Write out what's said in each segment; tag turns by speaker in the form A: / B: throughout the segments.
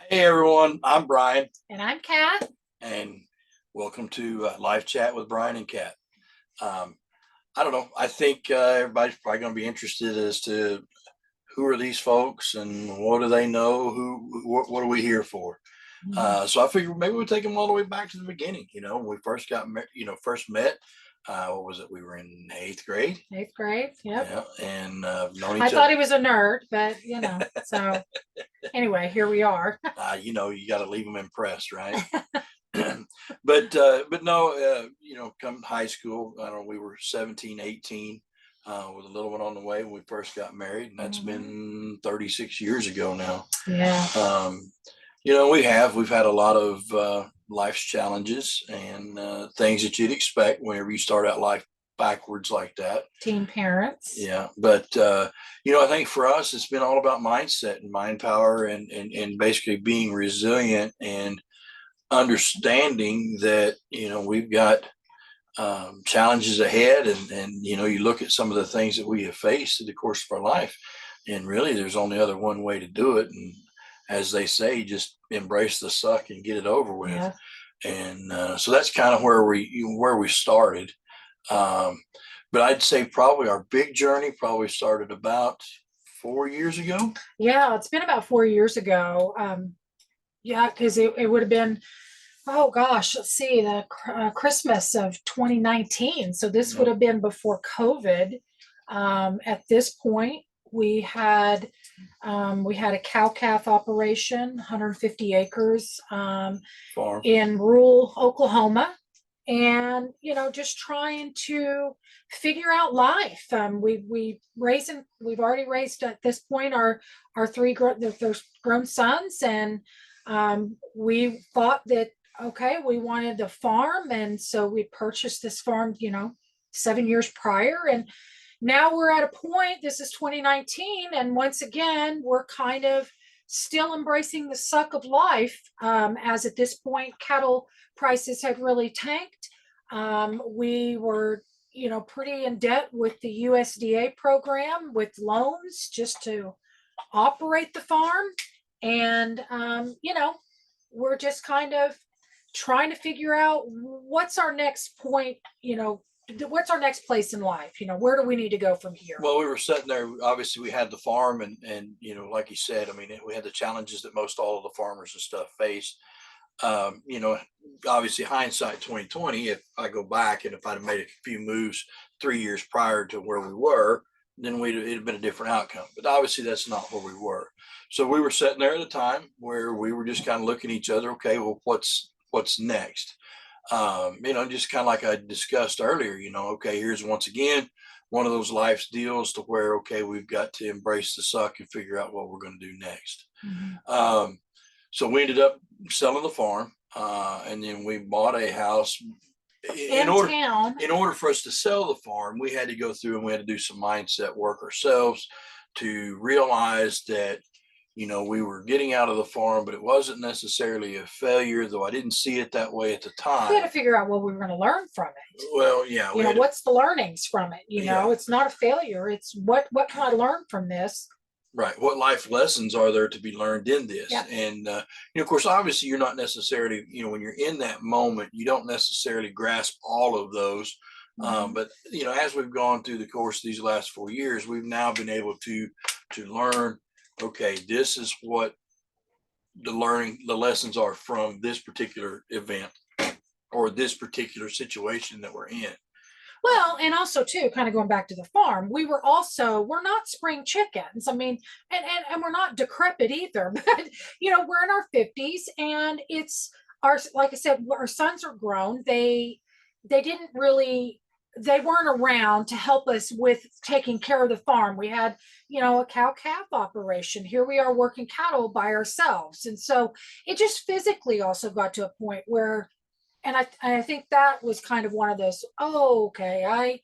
A: Hey everyone, I'm Brian,
B: And I'm Kat.
A: and welcome to Live Chat with Brian and Kat. Um, I don't know. I think everybody's probably going to be interested as to who are these folks and what do they know? What are we here for? So I figured maybe we'll take them all the way back to the beginning. When we first first met. What was it? We were in eighth grade.
B: Eighth grade. Yep.
A: Yeah, and known
B: I
A: each
B: thought
A: other.
B: he was a nerd, but so anyway, here we are.
A: You got to leave them impressed, right? But no, come high school, I don't know, we were 17, 18, with a little one on the way when we first got married, and that's been 36 years ago now.
B: Yeah.
A: We've had a lot of life's challenges and things that you'd expect whenever you start out life backwards like that.
B: Teen parents.
A: Yeah, but I think for us it's been all about mindset and mind power and basically being resilient and understanding that we've got challenges ahead, and you look at some of the things that we have faced in the course of our life, and really there's only other one way to do it, and as they say, just embrace the suck and get it over with.
B: Yeah.
A: And so that's kind of where we started. But I'd say probably our big journey probably started about 4 years ago.
B: Yeah, it's been about 4 years ago. Yeah, because it would have been, oh gosh, let's see, the Christmas of 2019. So this would have been before COVID. At this point, we had a cow calf operation, 150 acres,
A: Farm.
B: in rural Oklahoma, and just trying to figure out life. We've already raised at this point our three those grown sons, and we thought that okay, we wanted to farm, and so we purchased this farm 7 years prior, and now we're at a point, this is 2019, and once again we're kind of still embracing the suck of life, as at this point cattle prices have really tanked. We were pretty in debt with the USDA program with loans just to operate the farm, and we're just kind of trying to figure out what's our next point, what's our next place in life, where do we need to go from here.
A: Well, we were sitting there, obviously we had the farm, and like you said, I mean, we had the challenges that most all of the farmers and stuff faced. Obviously hindsight 2020, if I go back and if I'd have made a few moves 3 years prior to where we were, then it'd have been a different outcome. But obviously that's not where we were. So we were sitting there at a time where we were just kind of looking at each other. Okay, well, what's next? Just kind of like I discussed earlier, okay, here's once again one of those life's deals to where, okay, we've got to embrace the suck and figure out what we're going to do next. So we ended up selling the farm, and then we bought a house. In order for us to sell the farm, we had to go through and we had to do some mindset work ourselves to realize that we were getting out of the farm, but it wasn't necessarily a failure, though I didn't see it that way at the time.
B: We had to figure out what we were going to learn from it.
A: Well, yeah.
B: What's the learnings from it? It's not a failure. It's what can I learn from this?
A: Right. What life lessons are there to be learned in this?
B: Yeah.
A: And, of course, obviously you're not necessarily, when you're in that moment, you don't necessarily grasp all of those. But, as we've gone through the course of these last 4 years, we've now been able to learn, okay, this is what the lessons are from this particular event or this particular situation that we're in.
B: Well, and also too, kind of going back to the farm, we're not spring chickens. I mean, and we're not decrepit either, but we're in our 50s, and it's like I said, our sons are grown. They weren't around to help us with taking care of the farm. We had, a cow calf operation. Here we are working cattle by ourselves. And so it just physically also got to a point where, and I think that was kind of one of those, oh, okay,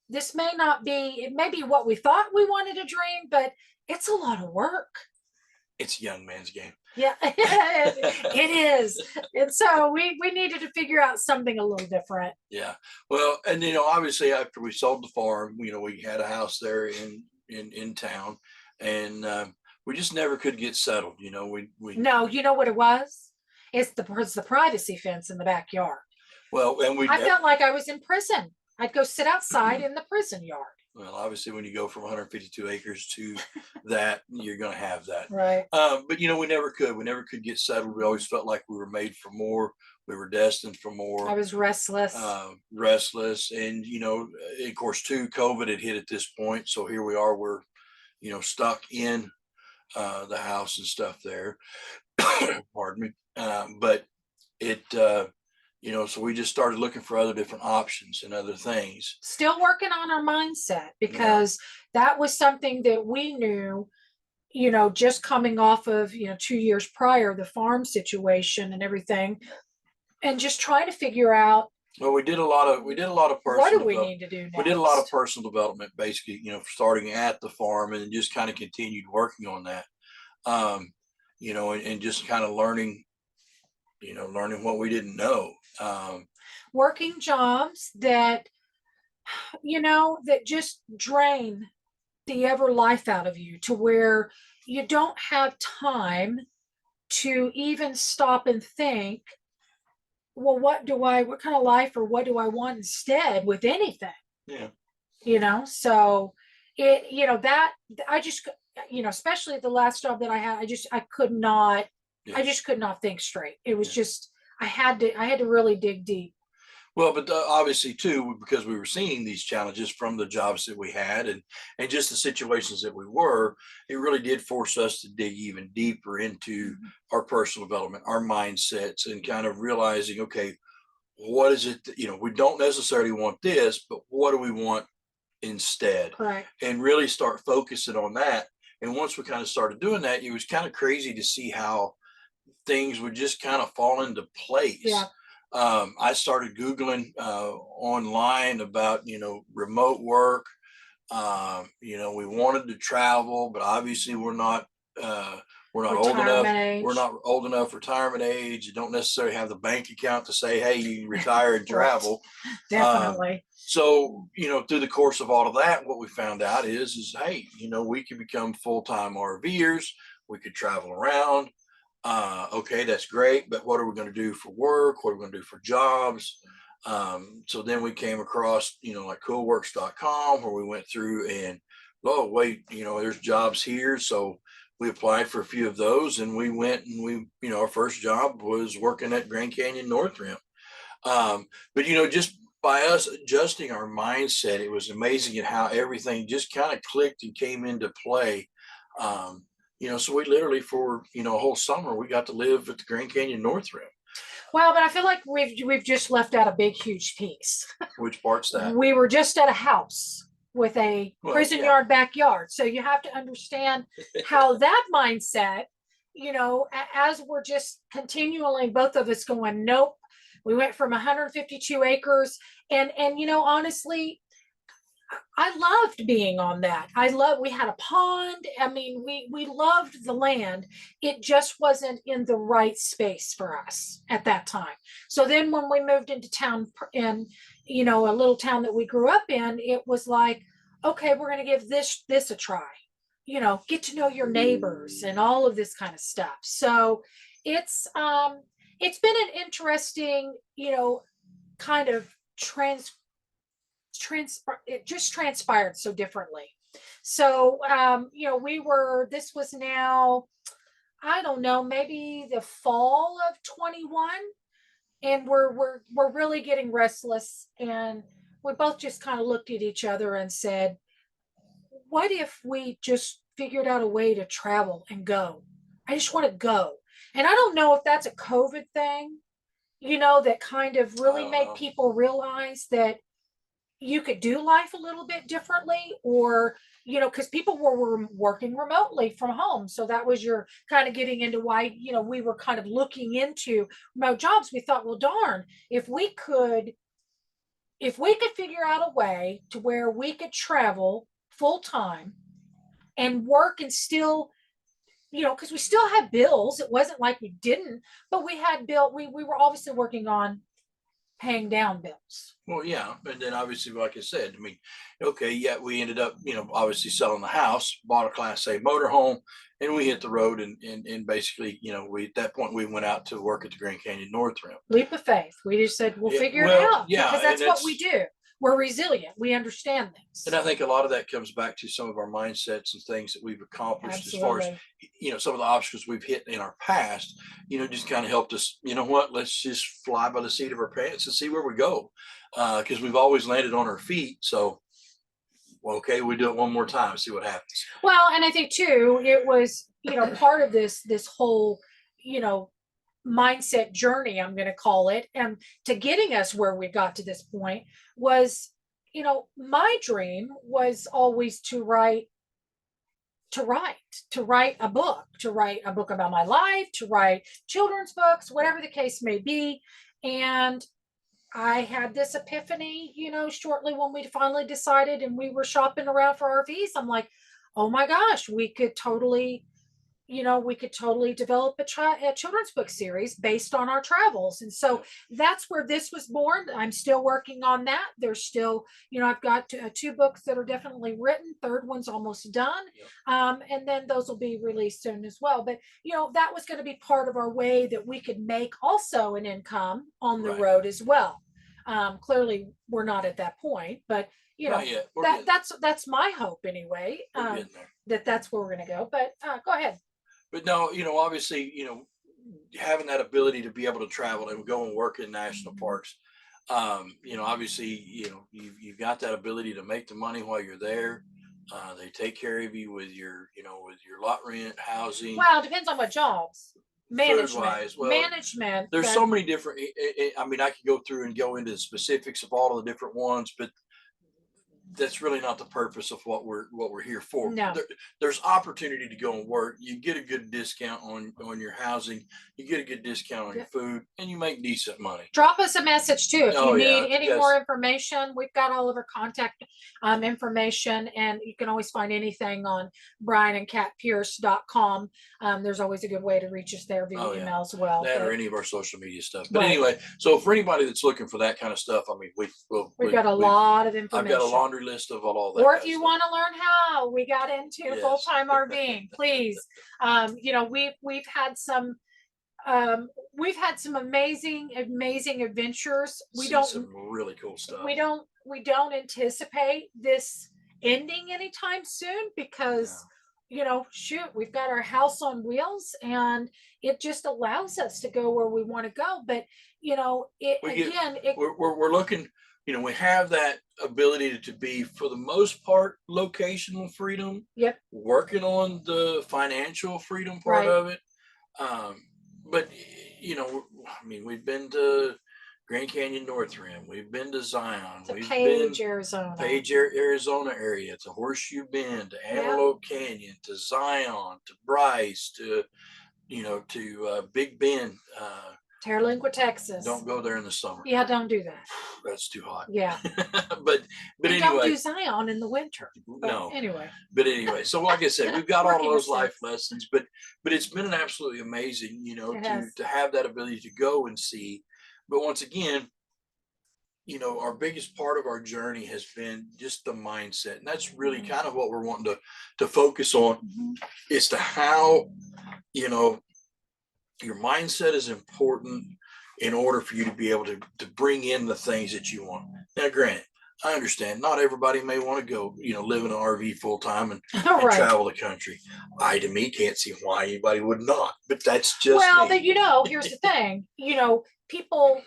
B: this may not be, it may be what we thought we wanted to dream, but it's a lot of work.
A: It's a young man's game.
B: Yeah, it is. And so we needed to figure out something a little different.
A: Yeah. Well, and obviously after we sold the farm, we had a house there in town, and we just never could get settled. You know, we
B: No, you know what it was? It's the privacy fence in the backyard.
A: well, and we
B: I
A: never.
B: felt like I was in prison. I'd go sit outside in the prison yard.
A: Well, obviously, when you go from 152 acres to that, you're going to have that.
B: Right.
A: But you know, we never could. We never could get settled. We always felt like we were made for more. We were destined for
B: I
A: more.
B: was restless.
A: Restless, and you know, of course, too, COVID had hit at this point. So here we are. We're, you know, stuck in the house and stuff there. Pardon me. But it, you know, so we just started looking for other different options and other things.
B: Still working on our mindset because that was something that we knew, you know, just coming off of, you know, 2 years prior, the farm situation and everything, and just trying to figure out
A: Well, we did a lot of personal.
B: what do we need to do next.
A: We did a lot of personal development, basically, you know, starting at the farm and just kind of continued working on that. You know, and just kind of learning, you know, learning what we didn't know.
B: Working jobs that, you know, that just drain the ever life out of you to where you don't have time to even stop and think, well, what kind of life or what do I want instead with anything?
A: Yeah.
B: You know, so it, you know, that I just, you know, especially the last job that I had, I could not,
A: Yeah.
B: I just could not think straight. It was just, I had to really dig deep.
A: Well, but obviously too, because we were seeing these challenges from the jobs that we had and just the situations that we were, it really did force us to dig even deeper into our personal development, our mindsets, and kind of realizing, okay, what is it that, you know, we don't necessarily want this, but what do we want instead?
B: Correct.
A: And really start focusing on that. And once we kind of started doing that, it was kind of crazy to see how things would just kind of fall into place.
B: Yeah.
A: I started Googling online about, you know, remote work. You know, we wanted to travel, but obviously we're not old enough.
B: Age.
A: We're not old enough retirement age. You don't necessarily have the bank account to say, hey, you can retire and travel.
B: Definitely.
A: So, you know, through the course of all of that, what we found out is, hey, you know, we could become full-time RVers. We could travel around. Okay, that's great, but what are we going to do for work? What are we going to do for jobs? So then we came across, you know, like coolworks.com, where we went through and, oh, wait, you know, there's jobs here. So we applied for a few of those, and we went and we, you know, our first job was working at Grand Canyon North Rim. But, you know, just by us adjusting our mindset, it was amazing at how everything just kind of clicked and came into play. You know, so we literally for, you know, a whole summer, we got to live at the Grand Canyon North Rim.
B: Well, but I feel like we've just left out a big, huge piece.
A: Which part's that?
B: We were just at a house with a prison
A: yeah.
B: yard backyard. So you have to understand how that mindset, you know, as we're just continually, both of us going, nope, we went from 152 acres. And, you know, honestly, I loved being on that. We had a pond. I mean, we loved the land. It just wasn't in the right space for us at that time. So then when we moved into town in, you know, a little town that we grew up in, it was like, okay, we're going to give this a try, you know, get to know your neighbors and all of this kind of stuff. So it's been an interesting, you know, kind of it just transpired so differently. So you know, this was now, I don't know, maybe the fall of 21, and we're really getting restless, and we both just kind of looked at each other and said, what if we just figured out a way to travel and go? I just want to go. And I don't know if that's a COVID thing, you know, that kind of really made people realize that you could do life a little bit differently, or, you know, because people were working remotely from home. So that was your kind of getting into why, you know, we were kind of looking into remote jobs. We thought, well, darn, if we could figure out a way to where we could travel full time and work and still, you know, because we still had bills. It wasn't like we didn't, but we had we were obviously working on paying down bills.
A: Well, yeah, and then obviously, like I said, I mean, okay, yeah, we ended up, obviously selling the house, bought a Class A motorhome, and we hit the road, and basically, we at that point we went out to work at the Grand Canyon North Rim.
B: Leap of faith. We just said we'll
A: Yeah,
B: figure it
A: well,
B: out
A: yeah,
B: because
A: and
B: that's what we do. We're resilient. We understand things.
A: and I think a lot of that comes back to some of our mindsets and things that we've accomplished as far as,
B: Absolutely.
A: some of the obstacles we've hit in our past, just kind of helped us, what, let's just fly by the seat of our pants and see where we go. Because we've always landed on our feet. So, well, okay, we do it one more time, see what happens.
B: Well, and I think too, it was, part of this whole, mindset journey, I'm going to call it, and to getting us where we got to this point was, my dream was always to write a book, about my life, to write children's books, whatever the case may be. And I had this epiphany, shortly when we finally decided and we were shopping around for RVs. I'm like, oh my gosh, we could totally develop a children's book series based on our travels. And so that's where this was born. I'm still working on that. There's still, I've got two books that are definitely written. Third one's almost done. And then those will be released soon as well. But, that was going to be part of our way that we could make also an income on the road as well. Clearly we're not at that point, but that's my hope anyway. That's where we're going to go. But go ahead.
A: But no, obviously, having that ability to be able to travel and go and work in national parks, obviously, you've got that ability to make the money while you're there. They take care of you with your lot rent, housing.
B: Well, it depends on what jobs.
A: Management.
B: Management.
A: There's so many different. I mean, I could go through and go into the specifics of all of the different ones, but that's really not the purpose of what we're here for.
B: No.
A: There's opportunity to go and work. You get a good discount on your housing. You get a good discount on your food, and you make decent money.
B: Drop us a message too if you need any more information. We've got all of our contact information, and you can always find anything on brianandkatpierce.com. There's always a good way to reach us there via email as well.
A: That or any of our social media stuff. But anyway, so for anybody that's looking for that kind of stuff, I mean, we've got a lot of information. I've got a laundry list of all that.
B: Or if you want to learn how we got into full-time RVing, please. We've had some amazing adventures.
A: Some really cool stuff.
B: We don't anticipate this ending anytime soon because we've got our house on wheels and it just allows us to go where we want to go. But
A: we're looking. We have that ability to be, for the most part, locational freedom.
B: Yep.
A: Working on the financial freedom part of it. But, I mean, we've been to Grand Canyon North Rim. We've been to Zion.
B: We've been Arizona.
A: Arizona area, to Horseshoe Bend, to Antelope Canyon, to Zion, to Bryce, to Big Bend.
B: Terlingua, Texas.
A: Don't go there in the summer.
B: Yeah, don't do that.
A: That's too hot.
B: Yeah.
A: but anyway.
B: Don't do Zion in the winter.
A: No.
B: Anyway.
A: But anyway, so like I said, we've got all of those life lessons, but it's been absolutely amazing, to have that ability to go and see. But once again, our biggest part of our journey has been just the mindset. And that's really kind of what we're wanting to focus on is to how, your mindset is important in order for you to be able to bring in the things that you want. Now, granted, I understand not everybody may want to go, live in an RV full time and travel the country. I, to me, can't see why anybody would not, but that's just
B: well,
A: me.
B: But here's the thing, people,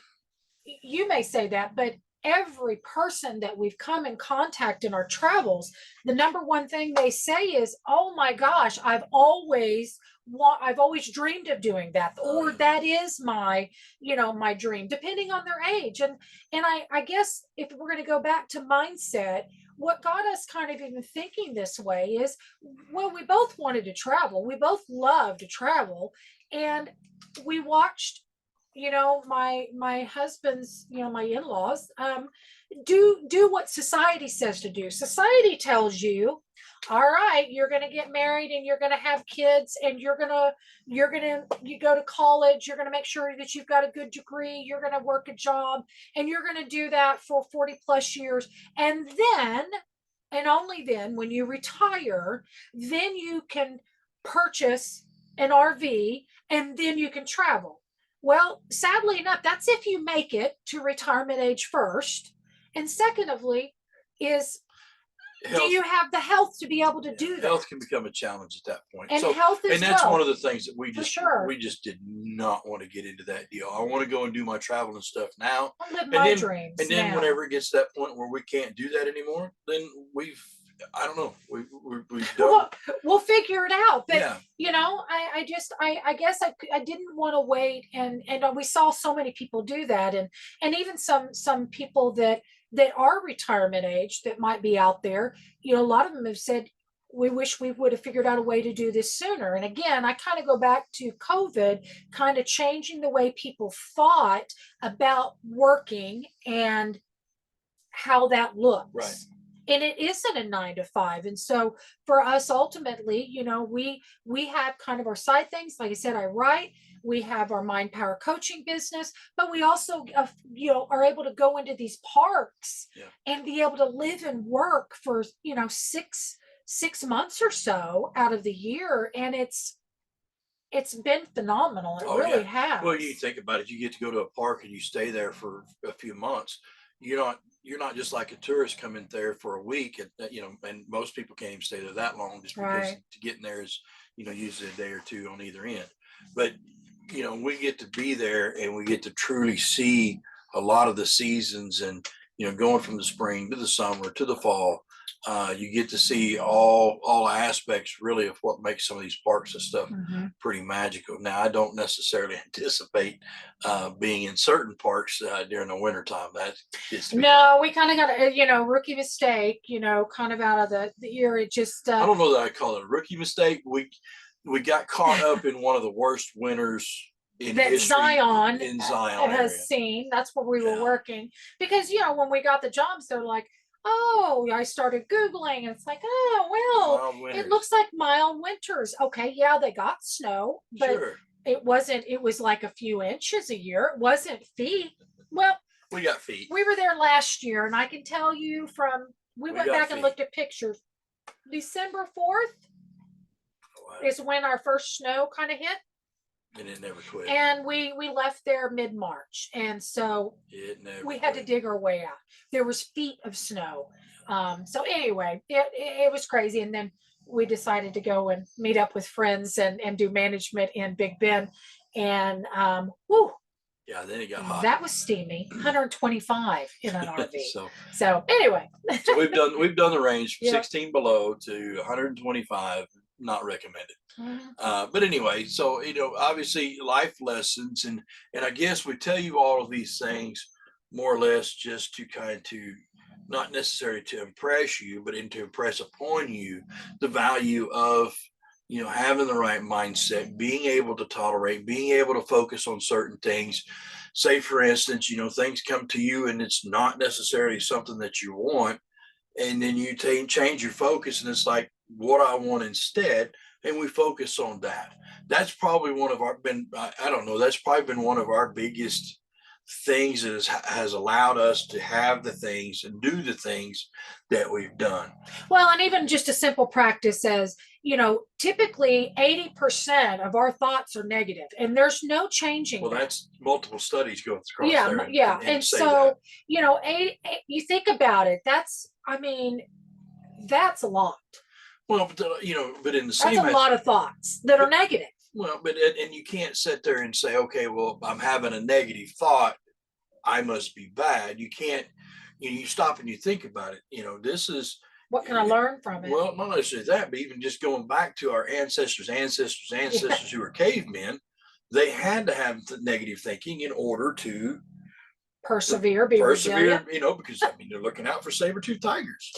B: you may say that, but every person that we've come in contact in our travels, the number one thing they say is, oh my gosh, I've always dreamed of doing that, or that is my dream, depending on their age. And I guess if we're going to go back to mindset, what got us kind of even thinking this way is, well, we both wanted to travel. We both love to travel. And we watched, my husband's, my in-laws, do what society says to do. Society tells you, all right, you're going to get married and you're going to have kids and you go to college, you're going to make sure that you've got a good degree, you're going to work a job, and you're going to do that for 40 plus years. And then, and only then, when you retire, then you can purchase an RV and then you can travel. Well, sadly enough, that's if you make it to retirement age first. And secondly, is
A: Health,
B: do you have the health to be able to do that?
A: Health can become a challenge at that point.
B: And health is
A: and that's
B: wealth,
A: one of the things that we
B: sure.
A: just did not want to get into that deal. I want to go and do my travel and stuff now.
B: I live my dreams.
A: And then
B: now.
A: whenever it gets to that point where we can't do that anymore, then I don't know. We've done.
B: We'll figure it out. But
A: yeah.
B: you know, I guess I didn't want to wait, and we saw so many people do that, and even some people that are retirement age that might be out there. You know, a lot of them have said, we wish we would have figured out a way to do this sooner. And again, I kind of go back to COVID, kind of changing the way people thought about working and how that looks.
A: Right.
B: And it isn't a 9 to 5. And so for us, ultimately, you know, we have kind of our side things. Like I said, I write. We have our mind power coaching business, but we also, you know, are able to go into these parks and be able to live and work for, you know, six months or so out of the year. And it's been phenomenal. It really has.
A: Well, you think about it, you get to go to a park and you stay there for a few months. You're not just like a tourist coming there for a week, and you know, and most people can't even stay there that long, just because to get in there is, you know, usually a day or two on either end. But you know, we get to be there and we get to truly see a lot of the seasons, and you know, going from the spring to the summer to the fall. You get to see all aspects really of what makes some of these parks and stuff pretty magical. Now, I don't necessarily anticipate being in certain parks during the wintertime. That is
B: no, we kind of got a, you know, rookie mistake, you know, kind of out of the year. It just
A: I don't know that I call it a rookie mistake. We got caught up in one of the worst winters in
B: that
A: history
B: Zion
A: has
B: area. Seen. That's where we were working, because you know, when we got the jobs, they're like, oh, I started Googling, and it's like, oh, well, it looks like mild winters. Okay, yeah, they got snow, but it was like a few inches a year. It wasn't feet. Well,
A: we got feet.
B: We were there last year, and I can tell you we went back and looked at pictures. December 4th is when our first snow kind of hit.
A: And it never quit.
B: And we left there mid-March, and so we had to dig our way out. There was feet of snow. So anyway, it was crazy. And then we decided to go and meet up with friends and do management in Big Bend. And
A: yeah, then it got hot.
B: That was steamy. 125 in an RV. So anyway.
A: So we've done the range from 16 below to 125. Not recommended. But anyway, so you know, obviously life lessons, and I guess we tell you all of these things more or less just to kind of not necessarily to impress you, but to impress upon you the value of, you know, having the right mindset, being able to tolerate, being able to focus on certain things. Say, for instance, you know, things come to you and it's not necessarily something that you want, and then you change your focus, and it's like, what I want instead, and we focus on that. That's probably that's probably been one of our biggest things that has allowed us to have the things and do the things that we've done.
B: Well, and even just a simple practice says, you know, typically 80% of our thoughts are negative, and there's no changing.
A: Well, that's multiple studies go across there.
B: And so, you know, you think about it, that's a lot.
A: Well, but you know, but in the same,
B: that's a lot of thoughts that are negative.
A: Well, but and you can't sit there and say, okay, well, I'm having a negative thought, I must be bad. You can't. You stop and you think about it. You know, this is
B: what can I learn from it?
A: Well, not necessarily that, but even just going back to our ancestors who were cavemen, they had to have negative thinking in order to
B: persevere, resilient.
A: You know, because they're looking out for saber-toothed tigers.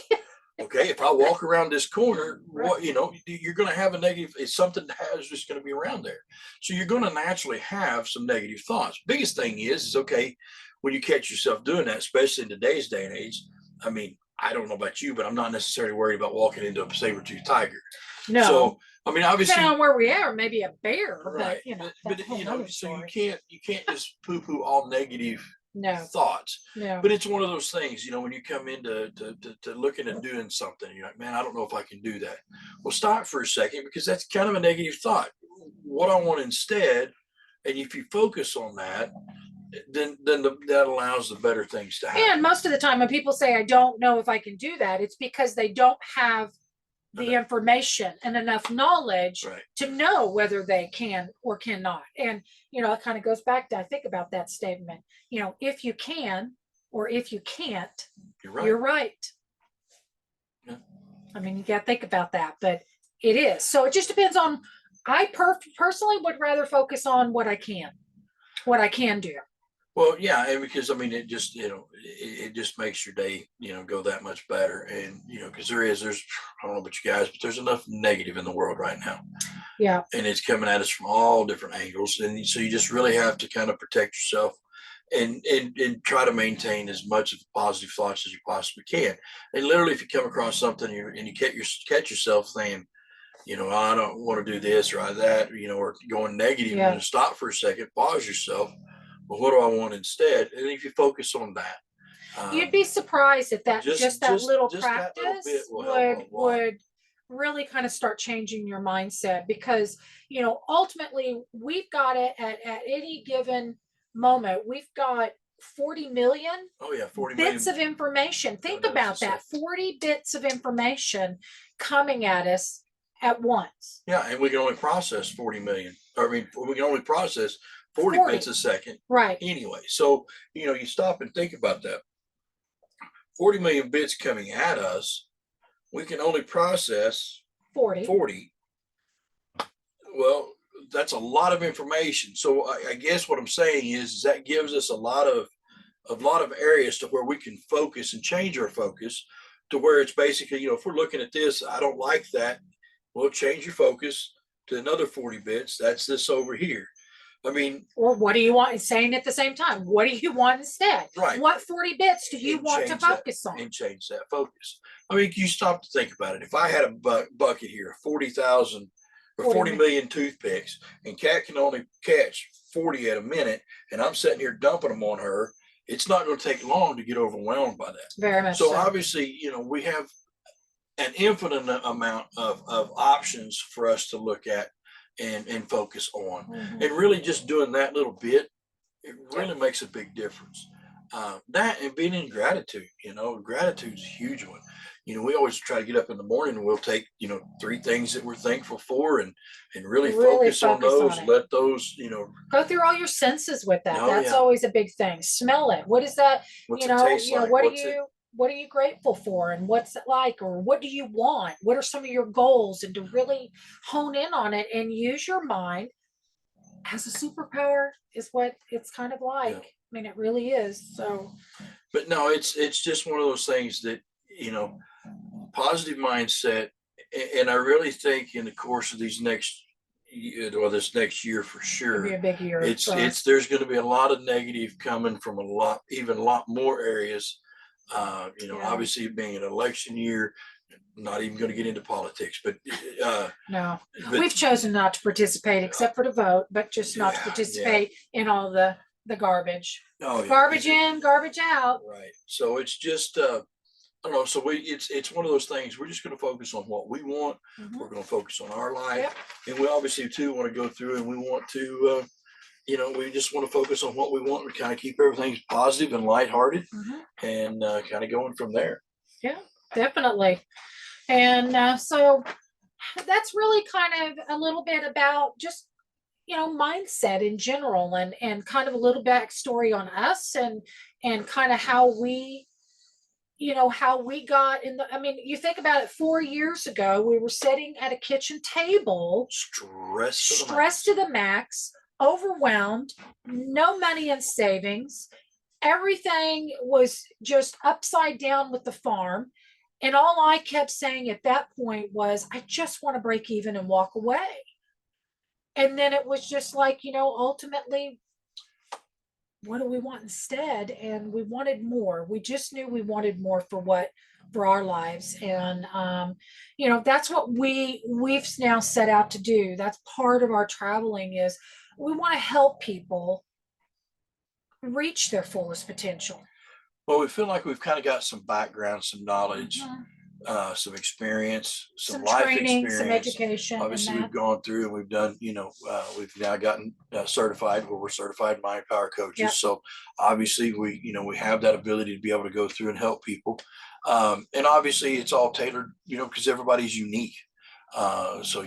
A: Okay, if I walk around this corner, what you know, you're going to have a negative. It's something that is just going to be around there, so you're going to naturally have some negative thoughts. Biggest thing is okay when you catch yourself doing that, especially in today's day and age. I mean, I don't know about you, but I'm not necessarily worried about walking into a saber-toothed tiger.
B: No.
A: So, I mean, obviously,
B: depending on where we are, maybe a bear,
A: right.
B: but you know,
A: But
B: that's a whole
A: you know,
B: nother
A: so
B: story.
A: you can't just poo-poo all negative
B: No,
A: thoughts.
B: no.
A: But it's one of those things, you know, when you come into to looking at doing something, you're like, man, I don't know if I can do that. Well, stop for a second, because that's kind of a negative thought. What I want instead, and if you focus on that, that allows the better things to happen.
B: And most of the time when people say, I don't know if I can do that, it's because they don't have the information and enough knowledge
A: Right.
B: to know whether they can or cannot. And, you know, it kind of goes back to, I think about that statement, you know, if you can, or if you can't,
A: You're right.
B: you're right.
A: Yeah.
B: I mean, you got to think about that, but it is. So it just depends on, I personally would rather focus on what I can do.
A: Well, yeah, and because I mean, it just, you know, it just makes your day, you know, go that much better. And you know, because there's I don't know about you guys, but there's enough negative in the world right now.
B: Yeah.
A: And it's coming at us from all different angles, and so you just really have to kind of protect yourself and try to maintain as much of positive thoughts as you possibly can. And literally, if you come across something and you catch yourself saying, you know, I don't want to do this or that, you know, or going negative,
B: Yeah.
A: and stop for a second, pause yourself. Well, what do I want instead? And if you focus on that,
B: you'd be surprised if that just that little
A: that
B: practice
A: little bit will help a lot.
B: would really kind of start changing your mindset, because you know, ultimately we've got it at any given moment, we've got 40 million
A: Oh yeah, 40
B: bits
A: million.
B: of information. Think
A: Notice
B: about that, 40 bits of information coming at us at once.
A: Yeah, and we can only process 40 million. I mean, we can only process 40 bits a second.
B: Right.
A: Anyway, so you know, you stop and think about that. 40 million bits coming at us, we can only process 40. Well, that's a lot of information. So I guess what I'm saying is that gives us a lot of areas to where we can focus and change our focus to where it's basically, you know, if we're looking at this, I don't like that. Well, change your focus to another 40 bits. That's this over here. I mean,
B: or what do you want? Saying at the same time, what do you want instead?
A: Right.
B: What 40 bits do you want to focus on?
A: And change that focus. I mean, you stop to think about it. If I had a bucket here, 40,000 or 40 million toothpicks, and Kat can only catch 40 at a minute, and I'm sitting here dumping them on her, it's not going to take long to get overwhelmed by that.
B: Very much
A: so. Obviously, you know, we have an infinite amount of options for us to look at and focus on.
B: Mm-hmm.
A: And really just doing that little bit, it really makes a big difference. That and being in gratitude, you know, gratitude's a huge one. You know, we always try to get up in the morning and we'll take, you know, 3 things that we're thankful for and really focus on those, let those, you know,
B: go through all your senses with that.
A: Oh,
B: That's
A: yeah.
B: always a big thing. Smell it. What is that?
A: What's
B: you
A: it
B: know,
A: taste like?
B: What are you grateful for, and what's it like, or what do you want? What are some of your goals? And to really hone in on it and use your mind as a superpower is what it's kind of like.
A: Yeah.
B: I mean, it really is. So,
A: but no, it's just one of those things that, you know, positive mindset. And I really think in the course of these next, well, this next year for sure,
B: it'll be a big year.
A: It's there's going to be a lot of negative coming from even a lot more areas. You know, obviously being an election year, not even going to get into politics, but
B: no, we've chosen not to participate except for to vote, but just not to participate in all the garbage.
A: Oh, yeah.
B: Garbage in, garbage out.
A: Right. So it's just I don't know. So it's one of those things. We're just going to focus on what we want. Mm-hmm. We're going to focus on our life, and we obviously too want to go through and we want to. You know, we just want to focus on what we want. We kind of keep everything positive and lighthearted, and kind of going from there.
B: Yeah, definitely. And so that's really kind of a little bit about just, you know, mindset in general, and kind of a little backstory on us and kind of how we, you know, how we got in the, I mean, you think about it, 4 years ago, we were sitting at a kitchen table, stressed to the max, overwhelmed, no money in savings. Everything was just upside down with the farm. And all I kept saying at that point was, I just want to break even and walk away. And then it was just like, you know, ultimately, what do we want instead? And we wanted more. We just knew we wanted more for what for our lives. And you know, that's what we've now set out to do. That's part of our traveling, is we want to help people reach their fullest potential.
A: Well, we feel like we've kind of got some background, some knowledge,
B: Mhm.
A: some experience, some
B: Some
A: life
B: training, some
A: experience.
B: education, and
A: Obviously, we've
B: that.
A: gone through and we've done, we've now gotten certified, where we're certified mind power coaches.
B: Yep.
A: So obviously we have that ability to be able to go through and help people. And obviously it's all tailored, because everybody's unique. So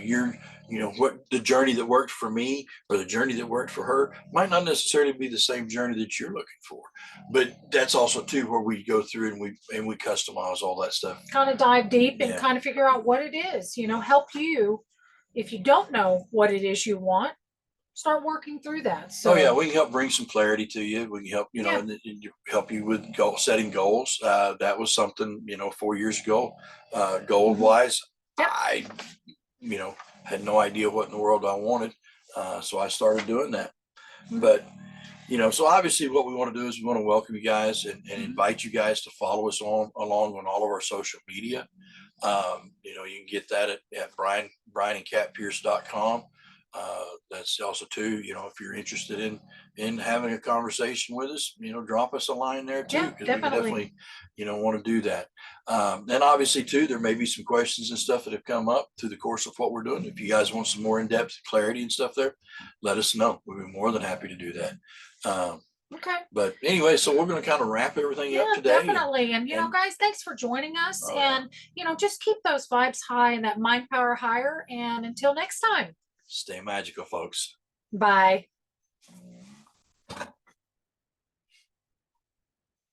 A: what the journey that worked for me or the journey that worked for her might not necessarily be the same journey that you're looking for. But that's also too where we go through and we customize all that stuff.
B: Kind of dive deep and
A: Yeah.
B: kind of figure out what it is, help you. If you don't know what it is you want, start working through that. So
A: Oh yeah, we can help bring some clarity to you. We can help,
B: Yeah.
A: and help you with setting goals. That was something, 4 years ago, goal wise,
B: Yep.
A: I, had no idea what in the world I wanted. So I started doing that. But, so obviously what we want to do is we want to welcome you guys and invite you guys to follow us along on all of our social media. You can get that at brianandkatpierce.com. That's also too, if you're interested in having a conversation with us, drop us a line there too,
B: Yeah,
A: because we can
B: definitely.
A: definitely, want to do that. And obviously too, there may be some questions and stuff that have come up through the course of what we're doing. If you guys want some more in-depth clarity and stuff there, let us know. We'd be more than happy to do that.
B: Okay.
A: But anyway, so we're going to kind of wrap everything up
B: Yeah,
A: today.
B: definitely. And
A: and-
B: guys, thanks for joining us.
A: Oh, yeah.
B: And just keep those vibes high and that mind power higher. And until next time,
A: Stay magical, folks.
B: bye.